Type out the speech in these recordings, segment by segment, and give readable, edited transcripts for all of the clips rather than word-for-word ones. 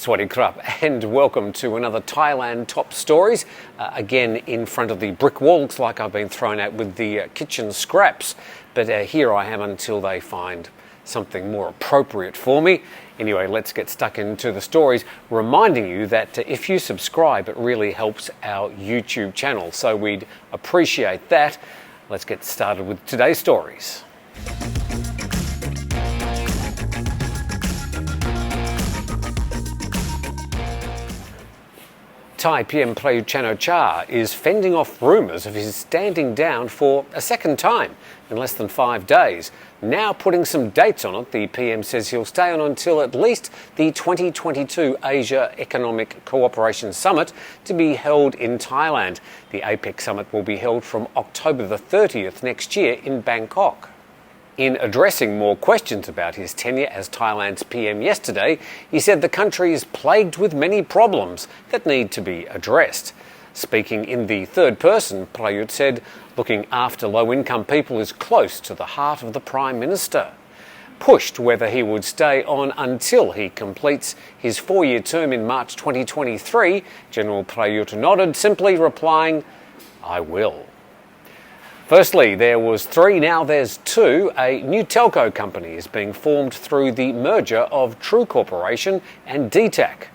Swadee Krap, and welcome to another Thailand Top Stories. Again, in front of the brick walls like I've been thrown at with the kitchen scraps. But here I am until they find something more appropriate for me. Anyway, let's get stuck into the stories, reminding you that if you subscribe, it really helps our YouTube channel. So we'd appreciate that. Let's get started with today's stories. Thai PM Prayut Chan-o-cha is fending off rumours of his standing down for a second time in less than 5 days. Now putting some dates on it, the PM says he'll stay on until at least the 2022 Asia Economic Cooperation Summit to be held in Thailand. The APEC Summit will be held from October the 30th next year in Bangkok. In addressing more questions about his tenure as Thailand's PM yesterday, he said the country is plagued with many problems that need to be addressed. Speaking in the third person, Prayut said looking after low-income people is close to the heart of the Prime Minister. Pushed whether he would stay on until he completes his 4-year term in March 2023, General Prayut nodded, simply replying, "I will." Firstly, there was 3, now there's 2. A new telco company is being formed through the merger of True Corporation and DTAC.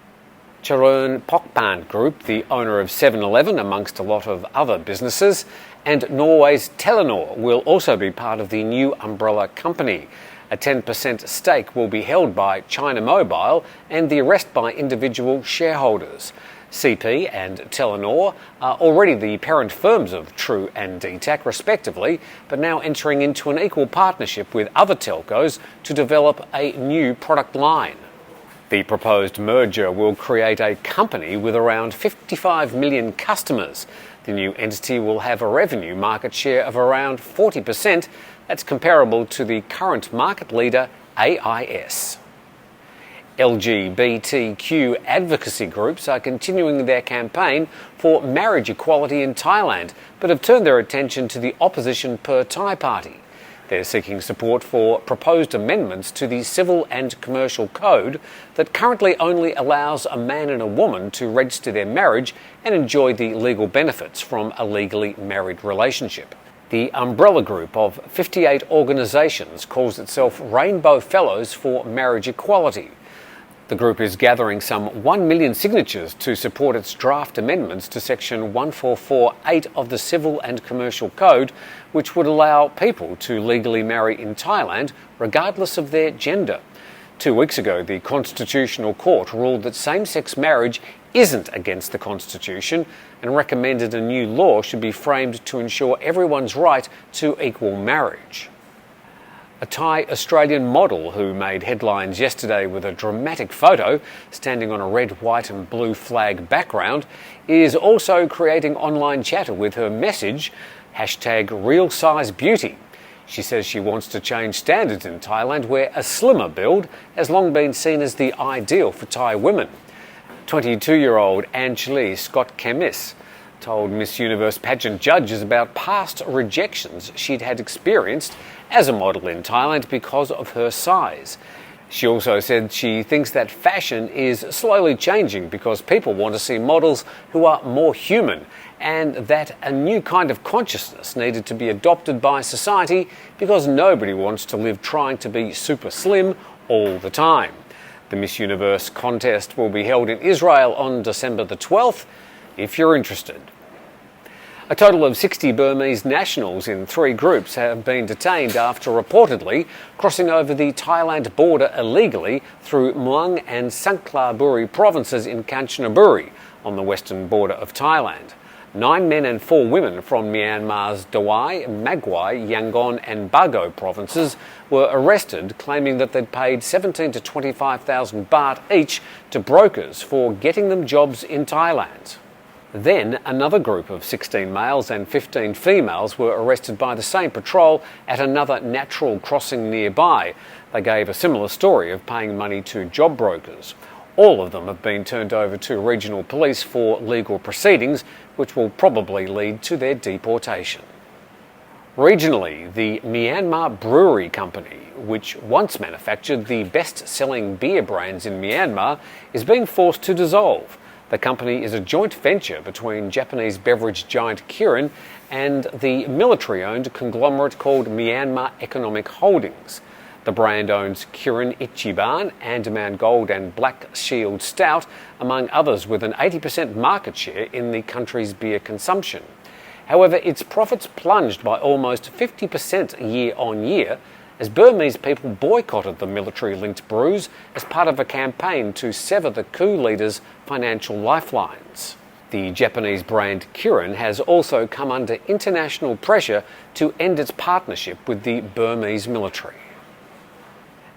Charoen Pokpan Group, the owner of 7-Eleven amongst a lot of other businesses, and Norway's Telenor will also be part of the new umbrella company. A 10% stake will be held by China Mobile and the rest by individual shareholders. CP and Telenor are already the parent firms of True and DTAC respectively, but now entering into an equal partnership with other telcos to develop a new product line. The proposed merger will create a company with around 55 million customers. The new entity will have a revenue market share of around 40%. That's comparable to the current market leader, AIS. LGBTQ advocacy groups are continuing their campaign for marriage equality in Thailand, but have turned their attention to the opposition Pheu Thai Party. They're seeking support for proposed amendments to the Civil and Commercial Code that currently only allows a man and a woman to register their marriage and enjoy the legal benefits from a legally married relationship. The umbrella group of 58 organisations calls itself Rainbow Fellows for Marriage Equality. The group is gathering some 1 million signatures to support its draft amendments to Section 1448 of the Civil and Commercial Code, which would allow people to legally marry in Thailand regardless of their gender. 2 weeks ago, the Constitutional Court ruled that same-sex marriage isn't against the Constitution and recommended a new law should be framed to ensure everyone's right to equal marriage. A Thai-Australian model who made headlines yesterday with a dramatic photo standing on a red, white and blue flag background is also creating online chatter with her message, #RealSizeBeauty. She says she wants to change standards in Thailand where a slimmer build has long been seen as the ideal for Thai women. 22-year-old Anjali Scott Kemis told Miss Universe pageant judges about past rejections she'd had experienced as a model in Thailand because of her size. She also said she thinks that fashion is slowly changing because people want to see models who are more human, and that a new kind of consciousness needed to be adopted by society because nobody wants to live trying to be super slim all the time. The Miss Universe contest will be held in Israel on December the 12th, if you're interested. A total of 60 Burmese nationals in 3 groups have been detained after reportedly crossing over the Thailand border illegally through Muang and Sangkhlaburi provinces in Kanchanaburi on the western border of Thailand. 9 men and 4 women from Myanmar's Dawai, Magwai, Yangon and Bago provinces were arrested, claiming that they'd paid 17,000 to 25,000 baht each to brokers for getting them jobs in Thailand. Then another group of 16 males and 15 females were arrested by the same patrol at another natural crossing nearby. They gave a similar story of paying money to job brokers. All of them have been turned over to regional police for legal proceedings, which will probably lead to their deportation. Regionally, the Myanmar Brewery Company, which once manufactured the best-selling beer brands in Myanmar, is being forced to dissolve. The company is a joint venture between Japanese beverage giant Kirin and the military-owned conglomerate called Myanmar Economic Holdings. The brand owns Kirin Ichiban, Andaman Gold and Black Shield Stout, among others, with an 80% market share in the country's beer consumption. However, its profits plunged by almost 50% year on year as Burmese people boycotted the military-linked brews as part of a campaign to sever the coup leader's financial lifelines. The Japanese brand Kirin has also come under international pressure to end its partnership with the Burmese military.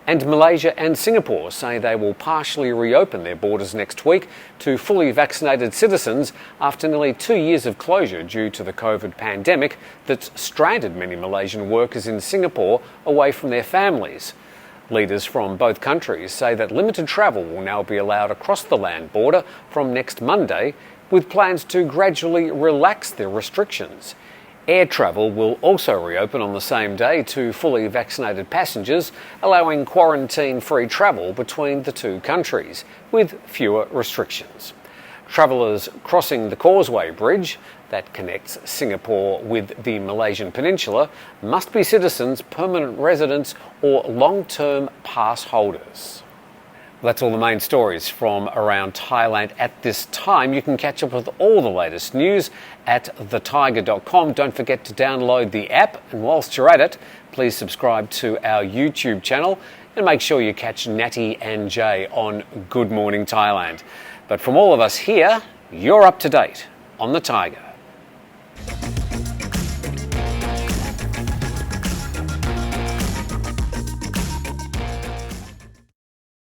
And Malaysia and Singapore say they will partially reopen their borders next week to fully vaccinated citizens after nearly 2 years of closure due to the COVID pandemic that stranded many Malaysian workers in Singapore away from their families. Leaders from both countries say that limited travel will now be allowed across the land border from next Monday, with plans to gradually relax their restrictions. Air travel will also reopen on the same day to fully vaccinated passengers, allowing quarantine-free travel between the two countries, with fewer restrictions. Travellers crossing the Causeway Bridge that connects Singapore with the Malaysian Peninsula must be citizens, permanent residents or long-term pass holders. That's all the main stories from around Thailand at this time. You can catch up with all the latest news at thetiger.com. Don't forget to download the app, and whilst you're at it, please subscribe to our YouTube channel and make sure you catch Natty and Jay on Good Morning Thailand. But from all of us here, you're up to date on The Tiger.